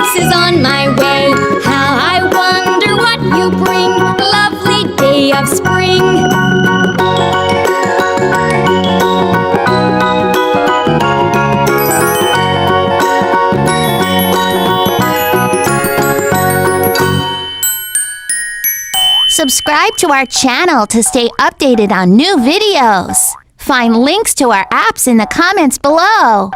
Christmas is on my way. How I wonder what you bring. Lovely day of spring. Subscribe to our channel to stay updated on new videos. Find links to our apps in the comments below.